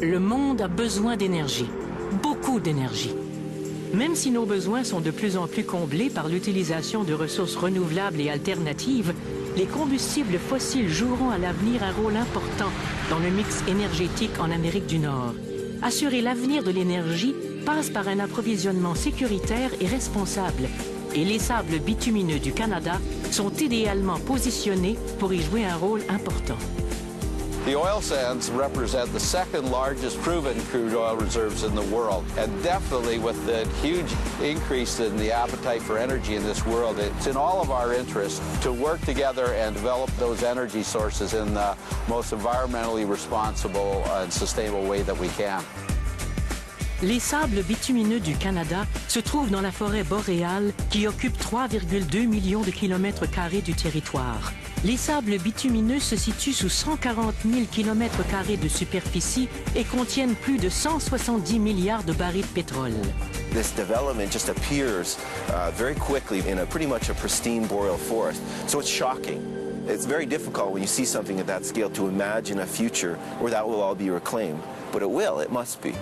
Le monde a besoin d'énergie, beaucoup d'énergie. Même si nos besoins sont de plus en plus comblés par l'utilisation de ressources renouvelables et alternatives, les combustibles fossiles joueront à l'avenir un rôle important dans le mix énergétique en Amérique du Nord. Assurer l'avenir de l'énergie passe par un approvisionnement sécuritaire et responsable. Et les sables bitumineux du Canada sont idéalement positionnés pour y jouer un rôle important. The oil sands represent the second largest proven crude oil reserves in the world. And definitely with the huge increase in the appetite for energy in this world, it's in all of our interest to work together and develop those energy sources in the most environmentally responsible and sustainable way that we can. Les sables bitumineux du Canada se trouvent dans la forêt boréale qui occupe 3,2 millions de kilomètres carrés du territoire. Les sables bitumineux se situent sous 140 000 kilomètres carrés de superficie et contiennent plus de 170 milliards de barils de pétrole. This development just appears very quickly in pretty much a pristine boreal forest, so it's shocking. It's very difficult when you see something at that scale to imagine a future where that will all be reclaimed. But it will, it must be.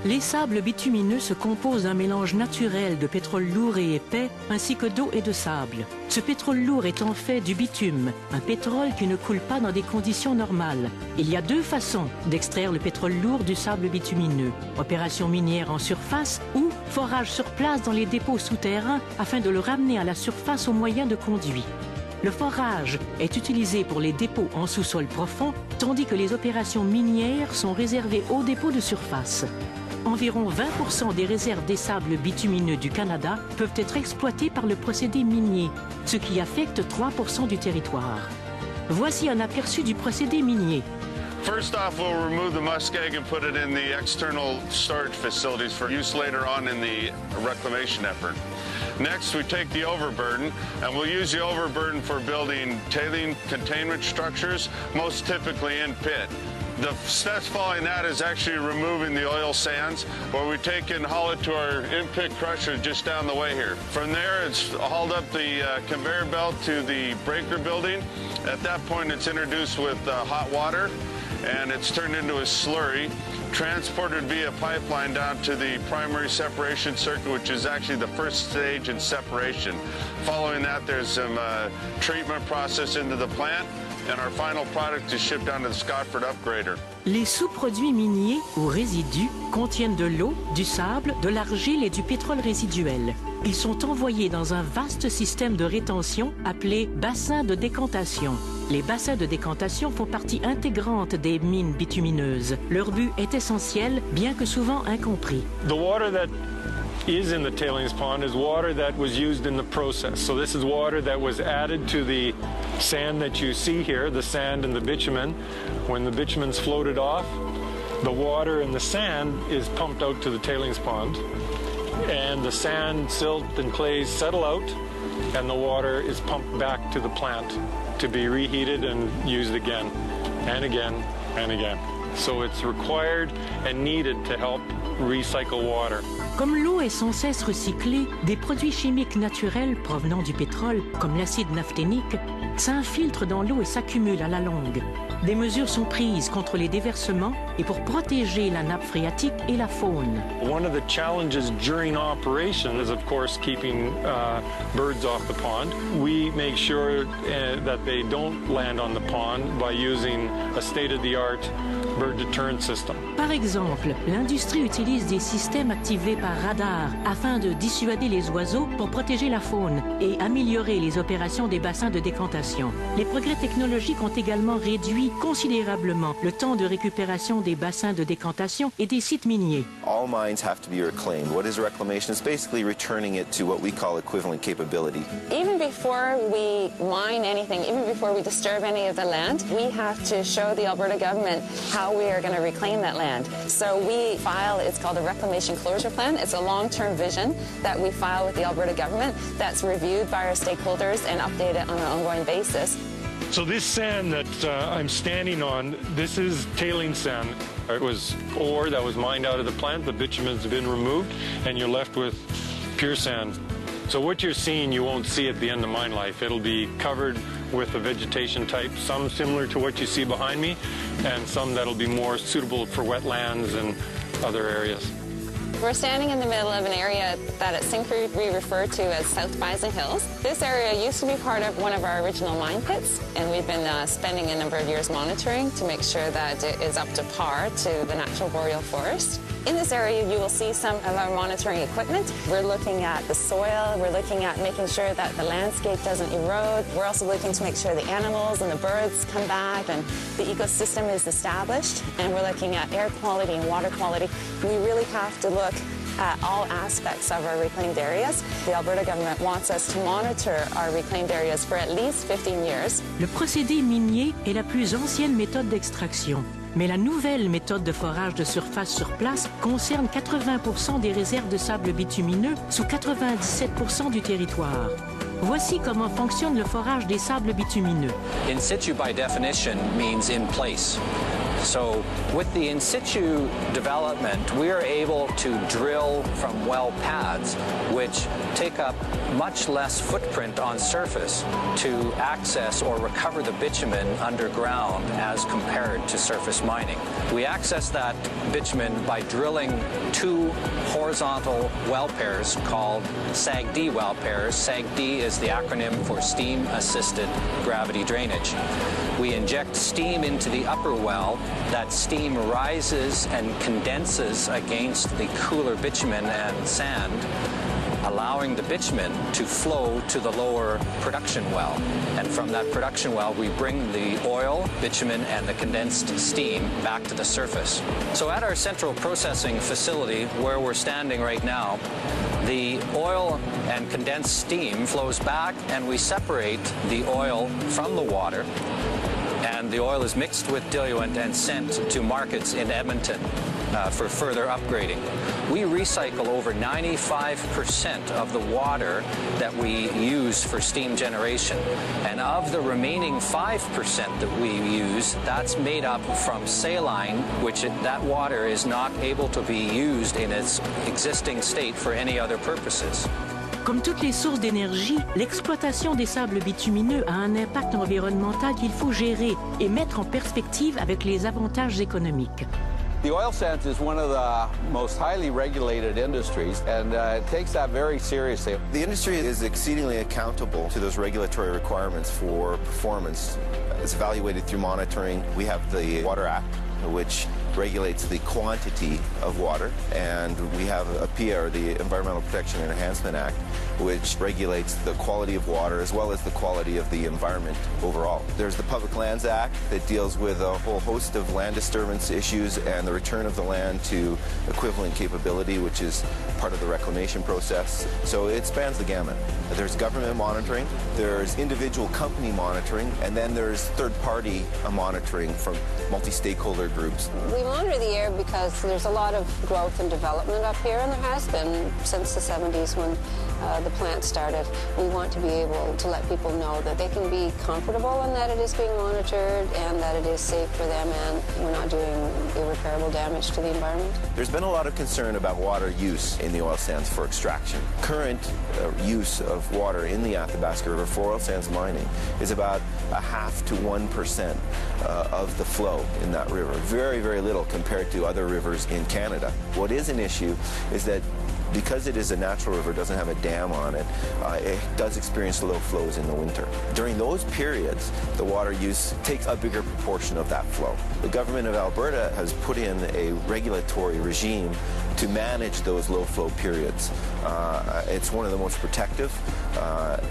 Les sables bitumineux se composent d'un mélange naturel de pétrole lourd et épais, ainsi que d'eau et de sable. Ce pétrole lourd est en fait du bitume, un pétrole qui ne coule pas dans des conditions normales. Il y a deux façons d'extraire le pétrole lourd du sable bitumineux. Opération minière en surface ou forage sur place dans les dépôts souterrains afin de le ramener à la surface au moyen de conduits. Le forage est utilisé pour les dépôts en sous-sol profond, tandis que les opérations minières sont réservées aux dépôts de surface. Environ 20% des réserves des sables bitumineux du Canada peuvent être exploitées par le procédé minier, ce qui affecte 3% du territoire. Voici un aperçu du procédé minier. First off, we'll remove the muskeg and put it in the external storage facilities for use later on in the reclamation effort. Next, we take the overburden, and we'll use the overburden for building tailing containment structures, most typically in pit. The steps following that is actually removing the oil sands, where we take and haul it to our in-pit crusher just down the way here. From there, it's hauled up the conveyor belt to the breaker building. At that point, it's introduced with hot water, and it's turned into a slurry, transported via pipeline down to the primary separation circuit, which is actually the first stage in separation. Following that, there's some treatment process into the plant, and our final product is shipped down to the Scotford upgrader. Les sous-produits miniers ou résidus contiennent de l'eau, du sable, de l'argile et du pétrole résiduel. Ils sont envoyés dans un vaste système de rétention appelé bassin de décantation. Les bassins de décantation font partie intégrante des mines bitumineuses. Leur but est essentiel, bien que souvent incompris. The water that is in the tailings pond is water that was used in the process. So this is water that was added to the sand that you see here, the sand and the bitumen. When the bitumen's floated off, the water and the sand is pumped out to the tailings pond. And the sand, silt, and clays settle out, and the water is pumped back to the plant to be reheated and used again and again and again. So it's required and needed to help recycle water. Comme l'eau est sans cesse recyclée, des produits chimiques naturels provenant du pétrole, comme l'acide naphthénique, s'infiltrent dans l'eau et s'accumulent à la longue. Des mesures sont prises contre les déversements et pour protéger la nappe phréatique et la faune. One of the challenges during operation is, of course, keeping birds off the pond. We make sure that they don't land on the pond by using a state-of-the-art bird deterrent system. Par exemple, l'industrie utilise des systèmes activés par radar afin de dissuader les oiseaux pour protéger la faune et améliorer les opérations des bassins de décantation. Les progrès technologiques ont également réduit considérablement le temps de récupération des bassins de décantation et des sites miniers. All mines have to be reclaimed. What is reclamation? It's basically returning it to what we call equivalent capability. Even before we mine anything, even before we disturb any of the land, we have to show the Alberta government how we are going to reclaim that land. So we file, it's called a reclamation closure plan. It's a long-term vision that we file with the Alberta government that's reviewed by our stakeholders and updated on an ongoing basis. So this sand that I'm standing on, this is tailing sand. It was ore that was mined out of the plant, the bitumen's been removed, and you're left with pure sand. So what you're seeing, you won't see at the end of mine life. It'll be covered with a vegetation type, some similar to what you see behind me, and some that'll be more suitable for wetlands and other areas. We're standing in the middle of an area that at Syncrude we refer to as South Bison Hills. This area used to be part of one of our original mine pits, and we've been spending a number of years monitoring to make sure that it is up to par to the natural boreal forest. In this area, you will see some of our monitoring equipment. We're looking at the soil. We're looking at making sure that the landscape doesn't erode. We're also looking to make sure the animals and the birds come back and the ecosystem is established. And we're looking at air quality and water quality. We really have to look at all aspects of our reclaimed areas. The Alberta government wants us to monitor our reclaimed areas for at least 15 years. Le procédé minier est la plus ancienne méthode d'extraction. Mais la nouvelle méthode de forage de surface sur place concerne 80% des réserves de sable bitumineux sous 97% du territoire. Voici comment fonctionne le forage des sables bitumineux. In situ, by definition, means in place. So with the in situ development, we are able to drill from well pads, which take up much less footprint on surface to access or recover the bitumen underground as compared to surface mining. We access that bitumen by drilling two horizontal well pairs called SAGD well pairs. SAGD is the acronym for Steam Assisted Gravity Drainage. We inject steam into the upper well. That steam rises and condenses against the cooler bitumen and sand, allowing the bitumen to flow to the lower production well. And from that production well, we bring the oil, bitumen, and the condensed steam back to the surface. So at our central processing facility, where we're standing right now, the oil and condensed steam flows back, and we separate the oil from the water. And the oil is mixed with diluent and sent to markets in Edmonton for further upgrading. We recycle over 95% of the water that we use for steam generation. And of the remaining 5% that we use, that's made up from saline, which that water is not able to be used in its existing state for any other purposes. Comme toutes les sources d'énergie, l'exploitation des sables bitumineux a un impact environnemental qu'il faut gérer et mettre en perspective avec les avantages économiques. The oil sands is one of the most highly regulated industries, and it takes that very seriously. The industry is exceedingly accountable to those regulatory requirements for performance. It's evaluated through monitoring. We have the Water Act, which regulates the quantity of water, and we have a PR, the Environmental Protection and Enhancement Act, which regulates the quality of water as well as the quality of the environment overall. There's the Public Lands Act that deals with a whole host of land disturbance issues and the return of the land to equivalent capability, which is part of the reclamation process. So it spans the gamut. There's government monitoring, there's individual company monitoring, and then there's third-party monitoring from multi-stakeholder groups. We monitor the air because there's a lot of growth and development up here, and there has been since the 70s when the plant started. We want to be able to let people know that they can be comfortable and that it is being monitored and that it is safe for them and we're not doing irreparable damage to the environment. There's been a lot of concern about water use in the oil sands for extraction. Current use of water in the Athabasca River for oil sands mining is about 0.5 to 1% of the flow in that river. Very, very little compared to other rivers in Canada. What is an issue is that because it is a natural river, doesn't have a dam on it, it does experience low flows in the winter. During those periods, the water use takes a bigger proportion of that flow. The government of Alberta has put in a regulatory regime to manage those low flow periods. It's one of the most protective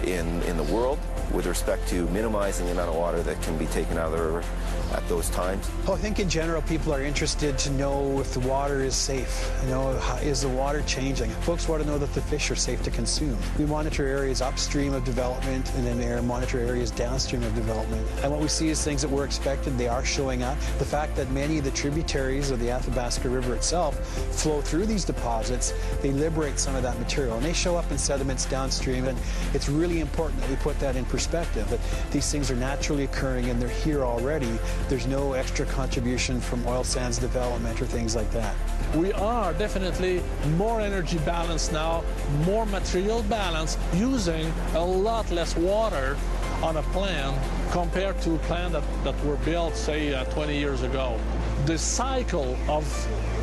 in the world with respect to minimizing the amount of water that can be taken out of the river at those times. Well, I think in general people are interested to know if the water is safe. You know, is the water changing? Folks want to know that the fish are safe to consume. We monitor areas upstream of development and then monitor areas downstream of development. And what we see is things that were expected, they are showing up. The fact that many of the tributaries of the Athabasca River itself flow through these deposits, they liberate some of that material and they show up in sediments downstream, and it's really important that we put that in perspective, that these things are naturally occurring and they're here already. There's no extra contribution from oil sands development or things like that. We are definitely more energy balanced now, more material balanced, using a lot less water on a plant compared to plants that were built, say, 20 years ago. The cycle of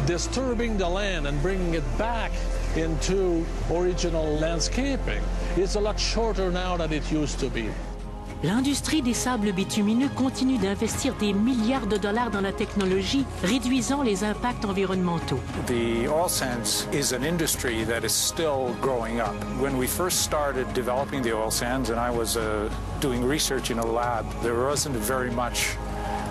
disturbing the land and bringing it back into original landscaping is a lot shorter now than it used to be. L'industrie des sables bitumineux continue d'investir des milliards de dollars dans la technologie, réduisant les impacts environnementaux. The oil sands is an industry that is still growing up. When we first started developing the oil sands, and I was doing research in a lab, there wasn't very much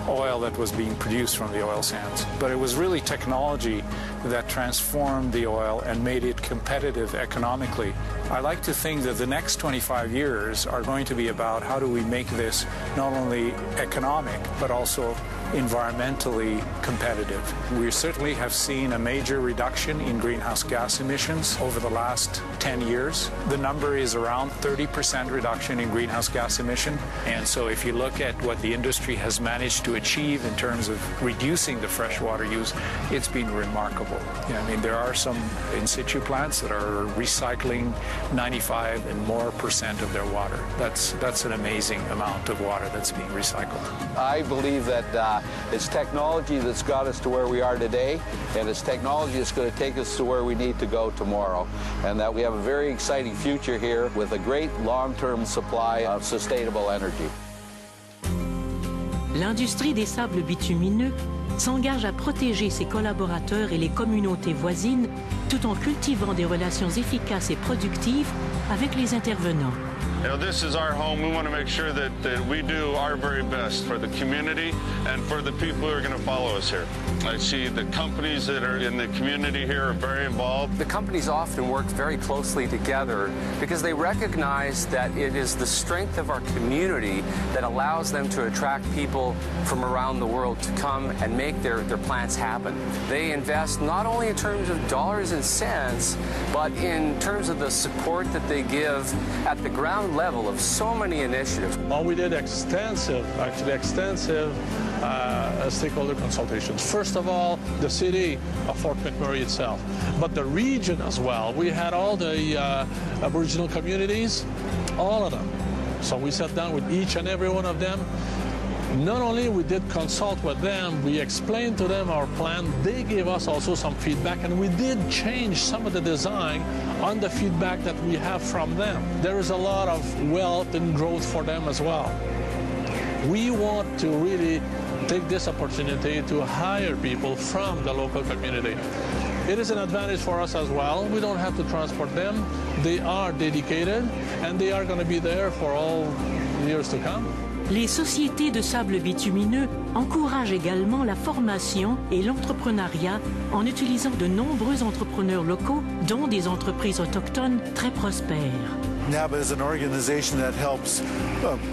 oil that was being produced from the oil sands. But it was really technology that transformed the oil and made it competitive economically. I like to think that the next 25 years are going to be about how do we make this not only economic, but also environmentally competitive. We certainly have seen a major reduction in greenhouse gas emissions over the last 10 years. The number is around 30% reduction in greenhouse gas emission. And so if you look at what the industry has managed to achieve in terms of reducing the freshwater use, it's been remarkable. You know, I mean, there are some in situ plants that are recycling 95% and more of their water. That's an amazing amount of water that's being recycled. I believe that it's technology that's got us to where we are today, and it's technology that's going to take us to where we need to go tomorrow, and that we have a very exciting future here with a great long-term supply of sustainable energy. L'industrie des sables bitumineux s'engage à protéger ses collaborateurs et les communautés voisines tout en cultivant des relations efficaces et productives avec les intervenants. You know, this is our home. We want to make sure that we do our very best for the community and for the people who are going to follow us here. I see the companies that are in the community here are very involved. The companies often work very closely together because they recognize that it is the strength of our community that allows them to attract people from around the world to come and make their plants happen. They invest not only in terms of dollars and cents, but in terms of the support that they give at the ground level of so many initiatives. Well, we did extensive stakeholder consultations. First of all, the city of Fort McMurray itself, but the region as well. We had all the Aboriginal communities, all of them. So we sat down with each and every one of them. Not only we did consult with them, we explained to them our plan. They gave us also some feedback, and we did change some of the design on the feedback that we have from them. There is a lot of wealth and growth for them as well. We want to really take this opportunity to hire people from the local community. It is an advantage for us as well. We don't have to transport them. They are dedicated, and they are going to be there for all years to come. Les sociétés de sable bitumineux encouragent également la formation et l'entrepreneuriat en utilisant de nombreux entrepreneurs locaux, dont des entreprises autochtones très prospères. NABA is an organization that helps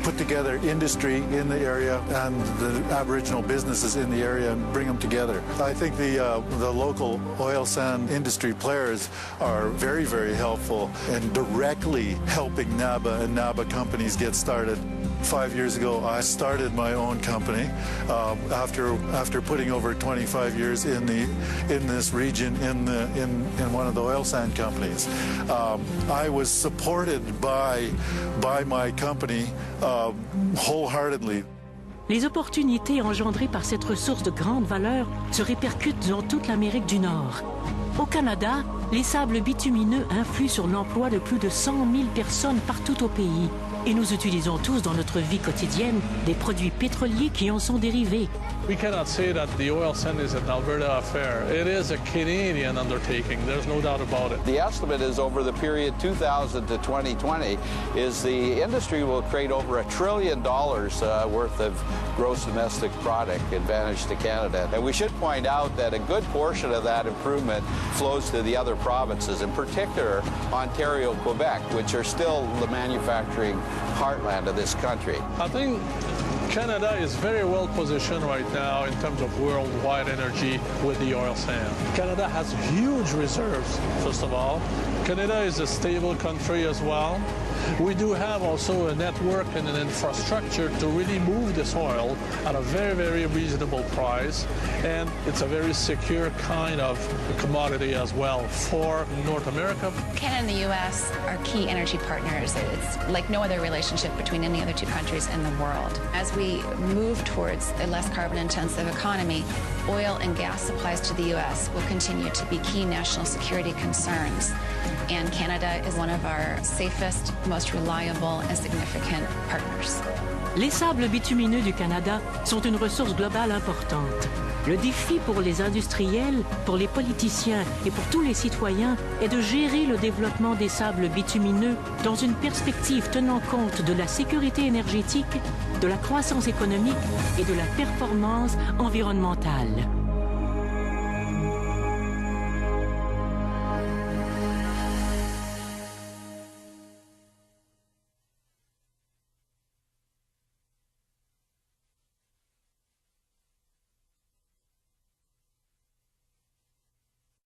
put together industry in the area and the Aboriginal businesses in the area and bring them together. I think the local oil sand industry players are very, very helpful in directly helping NABA and NABA companies get started. 5 years ago, I started my own company after putting over 25 years in this region in one of the oil sand companies. I was supported by my company wholeheartedly. Les opportunités engendrées par cette ressource de grande valeur se répercutent dans toute l'Amérique du Nord. Au Canada, les sables bitumineux influent sur l'emploi de plus de 100 000 personnes partout au pays. Et nous utilisons tous dans notre vie quotidienne des produits pétroliers qui en sont dérivés. We cannot say that the oil sand is an Alberta affair. It is a Canadian undertaking. There's no doubt about it. The estimate is over the period 2000 to 2020 is the industry will create over $1 trillion worth of gross domestic product advantage to Canada. And we should point out that a good portion of that improvement flows to the other provinces, in particular Ontario, Quebec, which are still the manufacturing heartland of this country. I think Canada is very well positioned right now in terms of worldwide energy with the oil sand. Canada has huge reserves, first of all. Canada is a stable country as well. We do have also a network and an infrastructure to really move this oil at a very, very reasonable price, and it's a very secure kind of commodity as well for North America. Canada and the U.S. are key energy partners. It's like no other relationship between any other two countries in the world. As we move towards a less carbon-intensive economy, oil and gas supplies to the U.S. will continue to be key national security concerns. And Canada is one of our safest, most reliable and significant partners. Les sables bitumineux du Canada sont une ressource globale importante. Le défi pour les industriels, pour les politiciens et pour tous les citoyens est de gérer le développement des sables bitumineux dans une perspective tenant compte de la sécurité énergétique, de la croissance économique et de la performance environnementale.